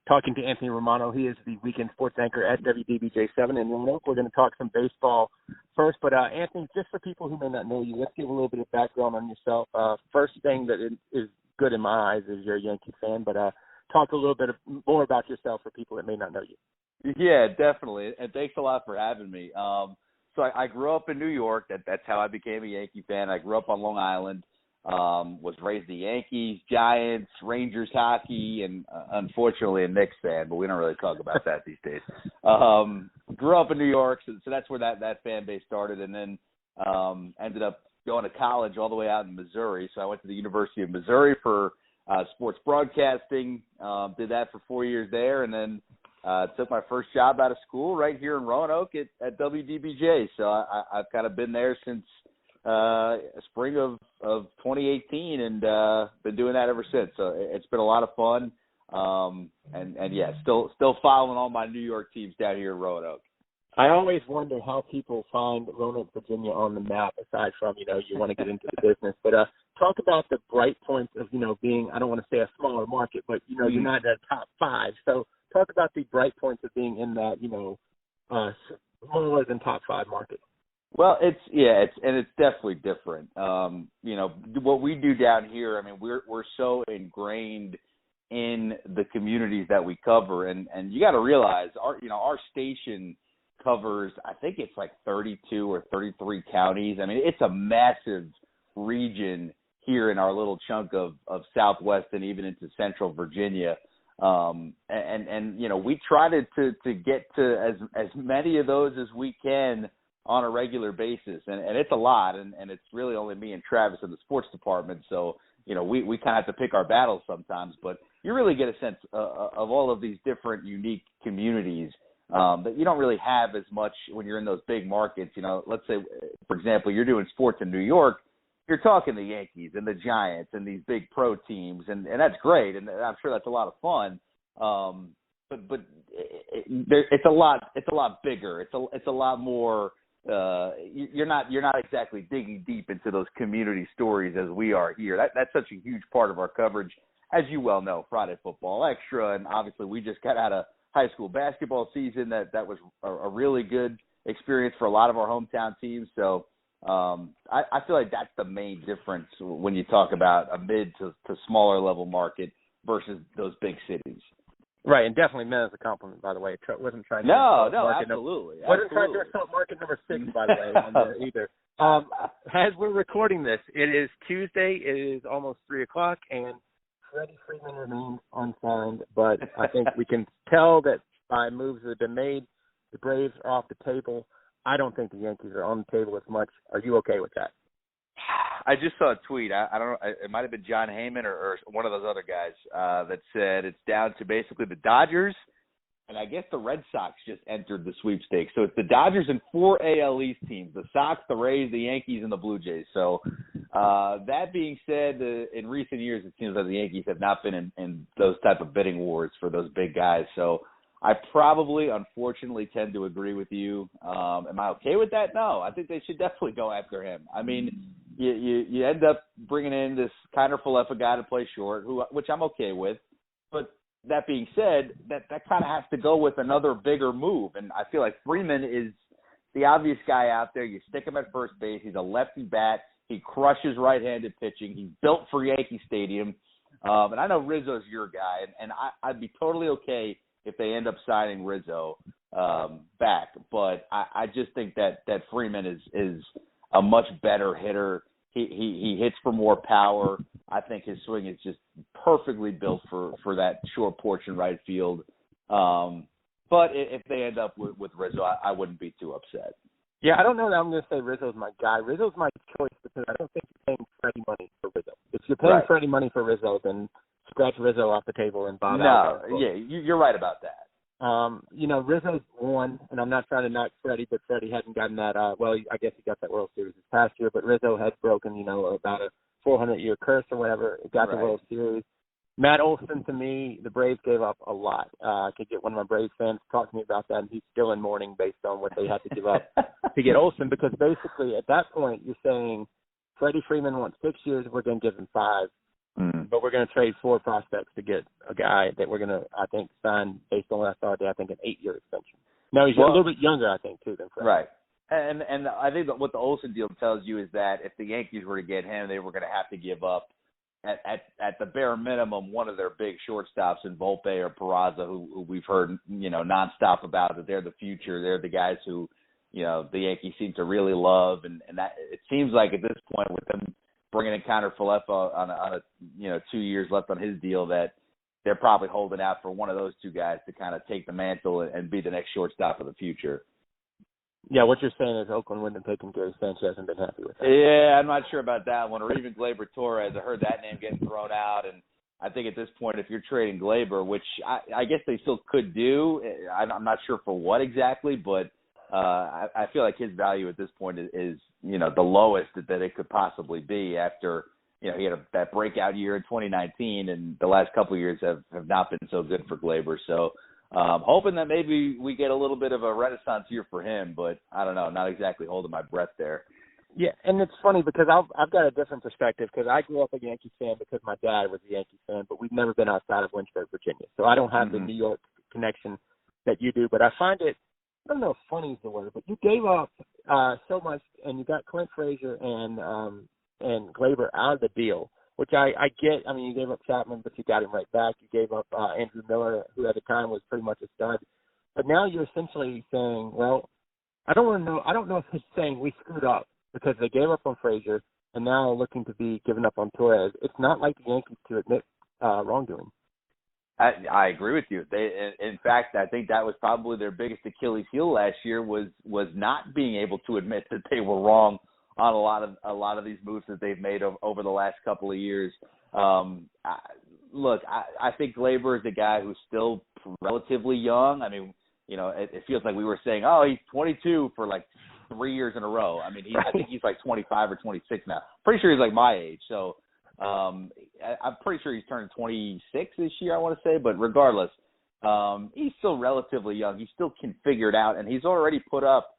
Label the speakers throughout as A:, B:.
A: talking to Anthony Romano. He is the weekend sports anchor at WDBJ7 in Roanoke. We're going to talk some baseball first. But, Anthony, just for people who may not know you, let's give a little bit of background on yourself. First thing that is good in my eyes is you're a Yankee fan, but talk a little bit more about yourself for people that may not know you.
B: Yeah, definitely. And thanks a lot for having me. So I grew up in New York. That's how I became a Yankee fan. I grew up on Long Island. Was raised the Yankees, Giants, Rangers hockey, and unfortunately a Knicks fan, but we don't really talk about that these days. Grew up in New York, so that's where that fan base started, and then ended up going to college all the way out in Missouri. So I went to the University of Missouri for sports broadcasting, did that for 4 years there, and then took my first job out of school right here in Roanoke at WDBJ. So I've kind of been there since spring of 2018, and been doing that ever since. So it's been a lot of fun, and yeah, still following all my New York teams down here in Roanoke.
A: I always wonder how people find Roanoke, Virginia on the map, aside from, you want to get into the business. But talk about the bright points of, being, I don't want to say a smaller market, but, you're not at top five. So talk about the bright points of being in that, smaller than top five market.
B: Well, it's definitely different. What we do down here, I mean, we're so ingrained in the communities that we cover, and you got to realize our station covers, I think it's like 32 or 33 counties. I mean, it's a massive region here in our little chunk of Southwest and even into Central Virginia. We try to get to as many of those as we can on a regular basis, and it's a lot, and it's really only me and Travis in the sports department, so we kind of have to pick our battles sometimes, but you really get a sense of all of these different unique communities that you don't really have as much when you're in those big markets. Let's say, for example, you're doing sports in New York, you're talking the Yankees and the Giants and these big pro teams, and that's great, and I'm sure that's a lot of fun, but it's a lot bigger. It's a lot more. You're not exactly digging deep into those community stories as we are here. That's such a huge part of our coverage, as you well know. Friday Football Extra, and obviously we just got out of high school basketball season. That was a really good experience for a lot of our hometown teams. So I feel like that's the main difference when you talk about a mid to smaller level market versus those big cities.
A: Right, and definitely meant as a compliment, by the way. Wasn't trying to
B: absolutely.
A: Wasn't trying to insult market number 6, by the way, on there either. As we're recording this, it is Tuesday. It is almost 3 o'clock, and Freddie Freeman remains unsigned. But I think we can tell that by moves that have been made, the Braves are off the table. I don't think the Yankees are on the table as much. Are you okay with that?
B: I just saw a tweet. I don't know. It might have been John Heyman or one of those other guys that said it's down to basically the Dodgers, and I guess the Red Sox just entered the sweepstakes. So it's the Dodgers and 4 AL East teams: the Sox, the Rays, the Yankees, and the Blue Jays. So that being said, in recent years, it seems like the Yankees have not been in those type of bidding wars for those big guys. So I probably, unfortunately, tend to agree with you. Am I okay with that? No. I think they should definitely go after him. I mean, you end up bringing in this Kiner Falefa guy to play short, which I'm okay with. But that being said, that kind of has to go with another bigger move. And I feel like Freeman is the obvious guy out there. You stick him at first base. He's a lefty bat. He crushes right-handed pitching. He's built for Yankee Stadium. And I know Rizzo's your guy, and I'd be totally okay if they end up signing Rizzo back. But I just think that Freeman is a much better hitter. He hits for more power. I think his swing is just perfectly built for that short porch in right field. But if they end up with Rizzo, I wouldn't be too upset.
A: Yeah, I don't know that I'm going to say Rizzo's my guy. Rizzo's my choice because I don't think you're paying Freddie money for Rizzo. If you're paying Freddie money for Rizzo, then scratch Rizzo off the table and bob out.
B: No, yeah, you're right about that.
A: Rizzo's won, and I'm not trying to knock Freddie, but Freddie hadn't gotten that, I guess he got that World Series this past year, but Rizzo had broken, about a 400-year curse or whatever, got the World Series. Matt Olson, to me, the Braves gave up a lot. I could get one of my Braves fans to talk to me about that, and he's still in mourning based on what they had to give up to get Olson, because basically at that point you're saying Freddie Freeman wants 6 years, we're going to give him 5. But we're going to trade 4 prospects to get a guy that we're going to, I think, sign based on what I saw today, I think an 8-year extension. No, he's a little bit younger, I think, too, than Fred.
B: Right. And I think that what the Olsen deal tells you is that if the Yankees were to get him, they were going to have to give up at the bare minimum one of their big shortstops in Volpe or Peraza, who we've heard nonstop about that they're the future. They're the guys who the Yankees seem to really love, and that it seems like at this point with them bringing in Connor Falefa on a 2 years left on his deal that they're probably holding out for one of those two guys to kind of take the mantle and be the next shortstop of the future.
A: Yeah, what you're saying is Oakland wouldn't have taken Gary Sanchez and been happy with that.
B: Yeah, I'm not sure about that one. Or even Gleyber Torres. I heard that name getting thrown out. And I think at this point, if you're trading Gleyber, which I guess they still could do, I'm not sure for what exactly, but I feel like his value at this point is the lowest that it could possibly be after, he had that breakout year in 2019, and the last couple of years have not been so good for Gleyber. So, hoping that maybe we get a little bit of a renaissance year for him, but I don't know, not exactly holding my breath there.
A: Yeah, and it's funny because I've got a different perspective because I grew up a Yankees fan because my dad was a Yankees fan, but we've never been outside of Lynchburg, Virginia. So I don't have the New York connection that you do, but I find it, I don't know if funny is the word, but you gave up so much, and you got Clint Frazier and Gleyber out of the deal, which I get. I mean, you gave up Chapman, but you got him right back. You gave up Andrew Miller, who at the time was pretty much a stud. But now you're essentially saying, well, I don't know if he's saying we screwed up because they gave up on Frazier and now looking to be giving up on Torres. It's not like the Yankees to admit wrongdoing.
B: I agree with you. In fact, I think that was probably their biggest Achilles heel last year was not being able to admit that they were wrong on a lot of these moves that they've made over the last couple of years. Look, I think Gleyber is a guy who's still relatively young. I mean, it feels like we were saying, oh, he's 22 for like 3 years in a row. I mean, I think he's like 25 or 26 now. Pretty sure he's like my age. So I'm pretty sure he's turning 26 this year, I want to say. But regardless, he's still relatively young. He still can figure it out, and he's already put up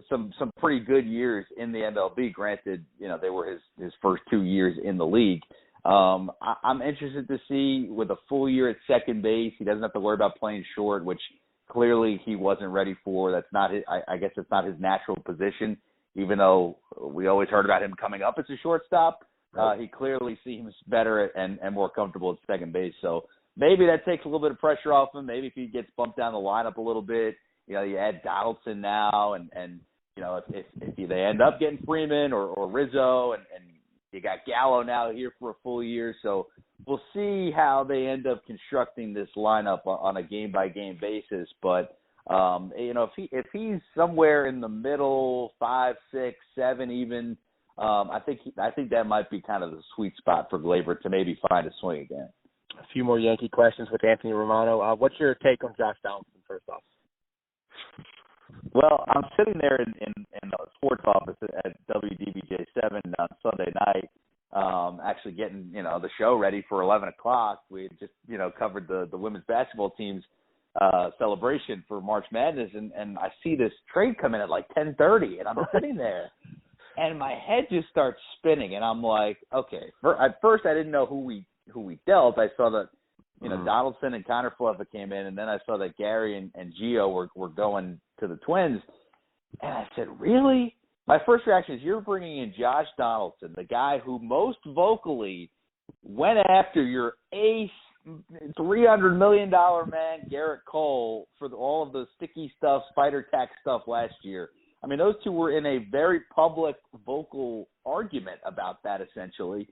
B: some pretty good years in the MLB. Granted, they were his first 2 years in the league. I'm interested to see with a full year at second base, he doesn't have to worry about playing short, which clearly he wasn't ready for. That's not his, I guess it's not his natural position, even though we always heard about him coming up as a shortstop. He clearly seems better and more comfortable at second base. So maybe that takes a little bit of pressure off him. Maybe if he gets bumped down the lineup a little bit, you add Donaldson now, and if they end up getting Freeman or Rizzo, and you got Gallo now here for a full year. So we'll see how they end up constructing this lineup on a game-by-game basis. But, if he's somewhere in the middle, 5, 6, 7 even, I think that might be kind of the sweet spot for Gleyber to maybe find a swing again.
A: A few more Yankee questions with Anthony Romano. What's your take on Josh Donaldson, first off?
B: Well, I'm sitting there in the sports office at WDBJ7 on Sunday night, actually getting, the show ready for 11 o'clock. We had just, covered the women's basketball team's celebration for March Madness, and I see this trade come in at like 10:30, and I'm sitting there, and my head just starts spinning, and I'm like, okay. At first, I didn't know who we dealt. I saw that, Donaldson and Connor Falefa came in, and then I saw that Gary and Gio were going to the Twins, and I said, really? My first reaction is you're bringing in Josh Donaldson, the guy who most vocally went after your ace, $300 million man, Garrett Cole, for all of the sticky stuff, spider tack stuff last year. I mean, those two were in a very public, vocal argument about that, essentially.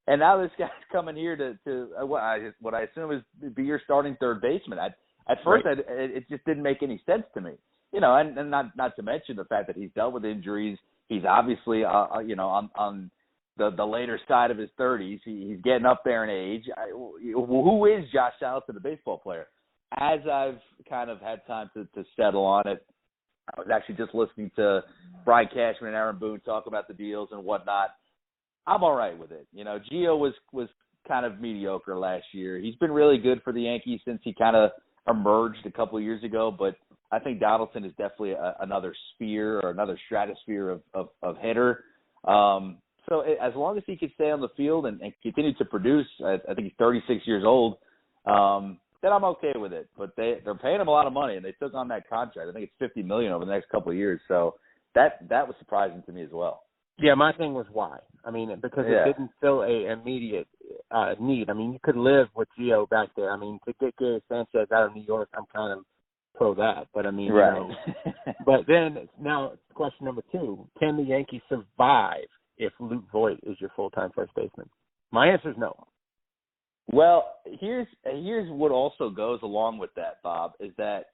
B: And now this guy's coming here to what I assume is be your starting third baseman. At first, right. It just didn't make any sense to me. And not to mention the fact that he's dealt with injuries. He's obviously, on the later side of his 30s. He's getting up there in age. Who is Josh Donaldson, the baseball player? As I've kind of had time to settle on it, I was actually just listening to Brian Cashman and Aaron Boone talk about the deals and whatnot. I'm all right with it. Gio was kind of mediocre last year. He's been really good for the Yankees since he kind of emerged a couple of years ago, but I think Donaldson is definitely another sphere or another stratosphere of hitter. So as long as he can stay on the field and continue to produce, I think he's 36 years old, then I'm okay with it. But they're paying him a lot of money, and they took on that contract. I think it's $50 million over the next couple of years. So that was surprising to me as well.
A: Yeah, my thing was why. I mean, because it didn't fill a immediate need. I mean, you could live with Gio back there. I mean, to get Gary Sanchez out of New York, I'm kind of pro that. But, I mean,
B: right.
A: you know. But then, now, question number 2, can the Yankees survive if Luke Voit is your full-time first baseman? My answer is no.
B: Well, here's what also goes along with that, Bob, is that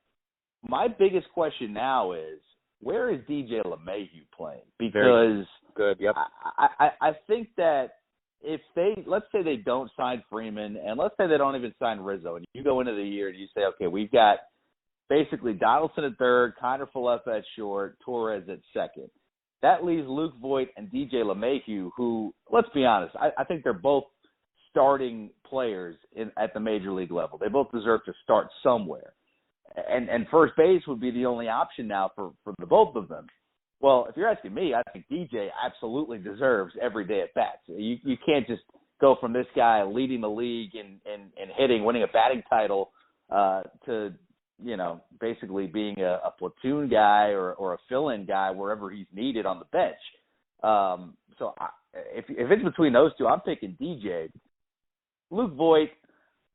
B: my biggest question now is, where is DJ LeMahieu playing? Because
A: good. Yep.
B: I think that if let's say they don't sign Freeman, and let's say they don't even sign Rizzo, and you go into the year and you say, okay, we've got basically Donaldson at third, Kiner-Falefa at short, Torres at second. That leaves Luke Voit and DJ LeMahieu, who, let's be honest, I think they're both starting players at the major league level. They both deserve to start somewhere. And first base would be the only option now for the both of them. Well, if you're asking me, I think DJ absolutely deserves every day at bats. You can't just go from this guy leading the league in hitting, winning a batting title, to, you know, basically being a platoon guy or a fill-in guy wherever he's needed on the bench. So if it's between those two, I'm picking DJ. Luke Voit,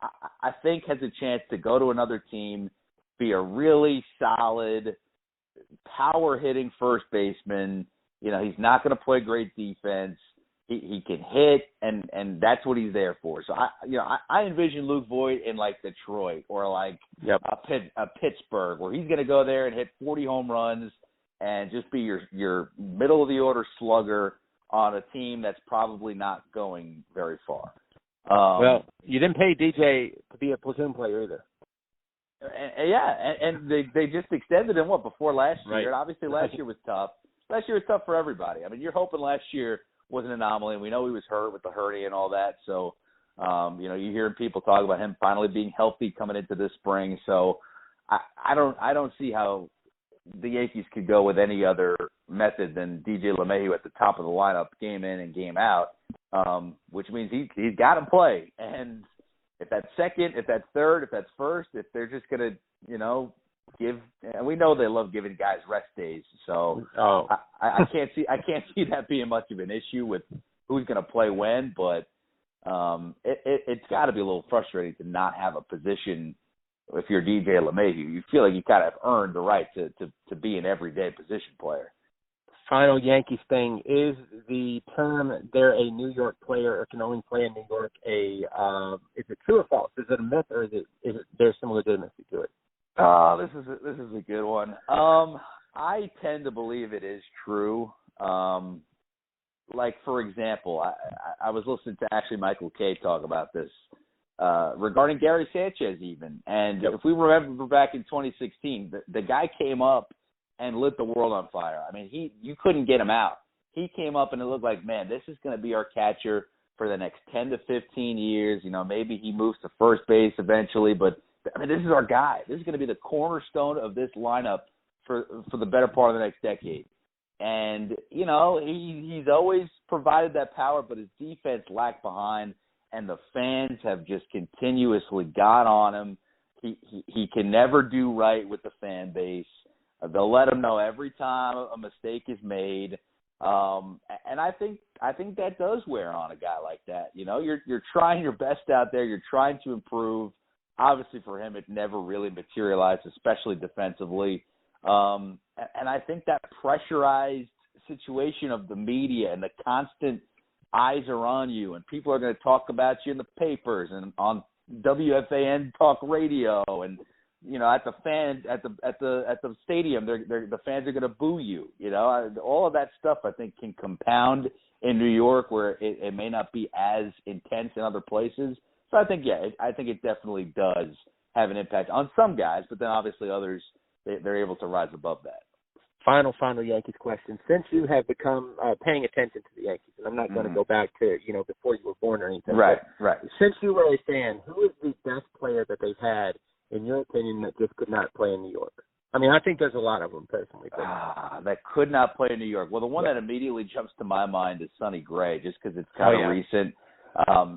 B: I think, has a chance to go to another team, be a really solid, power-hitting first baseman. You know, he's not going to play great defense. He can hit, and that's what he's there for. So, I envision Luke Voit in, like, Detroit or, like, a Pittsburgh, where he's going to go there and hit 40 home runs and just be your middle-of-the-order slugger on a team that's probably not going very far.
A: Well, you didn't pay DJ to be a platoon player either.
B: And they just extended him before last year.
A: Right.
B: And obviously last year was tough. Last year was tough for everybody. I mean, you're hoping last year was an anomaly, and we know he was hurt with the hernia and all that. So, you hear people talk about him finally being healthy coming into this spring. So, I don't see how the Yankees could go with any other method than DJ LeMahieu at the top of the lineup, game in and game out, which means he's got to play. And if that's second, if that's third, if that's first, if they're just going to, give, and we know they love giving guys rest days. So I can't see that being much of an issue with who's going to play when, but it's got to be a little frustrating to not have a position. If you're DJ LeMahieu, you feel like you kind of have earned the right to be an everyday position player.
A: Final Yankees thing, is the term "they're a New York player or can only play in New York" is it true or false? Is it a myth, or is there's some legitimacy to it?
B: This is a good one. I tend to believe it is true. Like, for example, I was listening to actually Michael Kay talk about this regarding Gary Sanchez even. And if we remember back in 2016, the guy came up and lit the world on fire. I mean, you couldn't get him out. He came up and it looked like, man, this is going to be our catcher for the next 10 to 15 years. Maybe he moves to first base eventually, but I mean, this is our guy. This is going to be the cornerstone of this lineup for the better part of the next decade. And, he's always provided that power, but his defense lagged behind, and the fans have just continuously got on him. He can never do right with the fan base. They'll let him know every time a mistake is made. And I think that does wear on a guy like that. You're trying your best out there. You're trying to improve. Obviously, for him, it never really materialized, especially defensively. And I think that pressurized situation of the media and the constant eyes are on you, and people are going to talk about you in the papers and on WFAN talk radio, and at the stadium, the fans are going to boo you. All of that stuff I think can compound in New York, where it may not be as intense in other places. So I think, it definitely does have an impact on some guys, but then obviously others, they're able to rise above that.
A: Final Yankees question. Since you have become paying attention to the Yankees, and I'm not going to go back to, before you were born or anything.
B: Right.
A: Since you were a fan, who is the best player that they've had, in your opinion, that just could not play in New York? I mean, I think there's a lot of them personally. But
B: that could not play in New York. Well, the one that immediately jumps to my mind is Sonny Gray, just because it's kind of recent.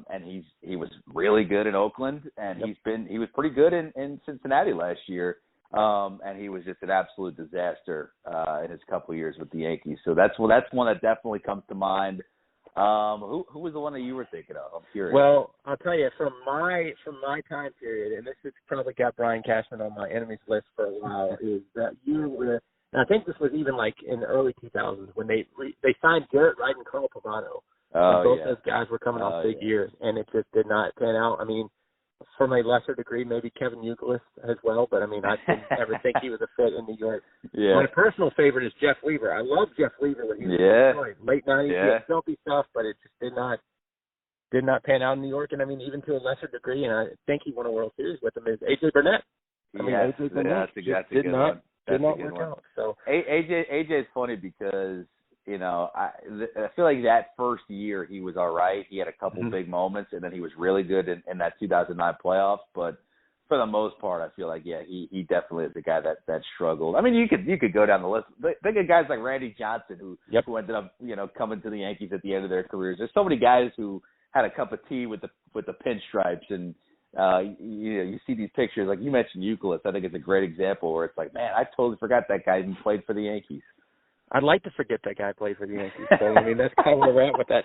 B: And he was really good in Oakland, and he was pretty good in Cincinnati last year. And he was just an absolute disaster in his couple of years with the Yankees. So that's one that definitely comes to mind. Who was the one that you were thinking of? I'm curious.
A: Well, I'll tell you from my time period, and this has probably got Brian Cashman on my enemies list for a while, is that year where, and I think this was even like in the early 2000s when they signed Garrett Wright and Carl Pavano. Both those guys were coming off big years, and it just did not pan out. I mean, from a lesser degree, maybe Kevin Youkilis as well, but I mean, I didn't ever think he was a fit in New York. Yeah. My personal favorite is Jeff Weaver. I love Jeff Weaver when he was in Detroit. Late 90s, he had filthy stuff, but it just did not pan out in New York. And I mean, even to a lesser degree, and I think he won a World Series with them, is A.J. Burnett. I mean, A.J. Burnett did not work out. So
B: AJ is funny because, you know, I feel like that first year he was all right. He had a couple big moments, and then he was really good in that 2009 playoffs. But for the most part, I feel like, he definitely is the guy that struggled. I mean, you could go down the list. Think of guys like Randy Johnson who ended up, coming to the Yankees at the end of their careers. There's so many guys who had a cup of tea with the pinstripes, and you see these pictures. Like you mentioned Youkilis, I think it's a great example where it's like, man, I totally forgot that guy even played for the Yankees.
A: I'd like to forget that guy played for the Yankees. So, I mean, that's kind of where we're at with that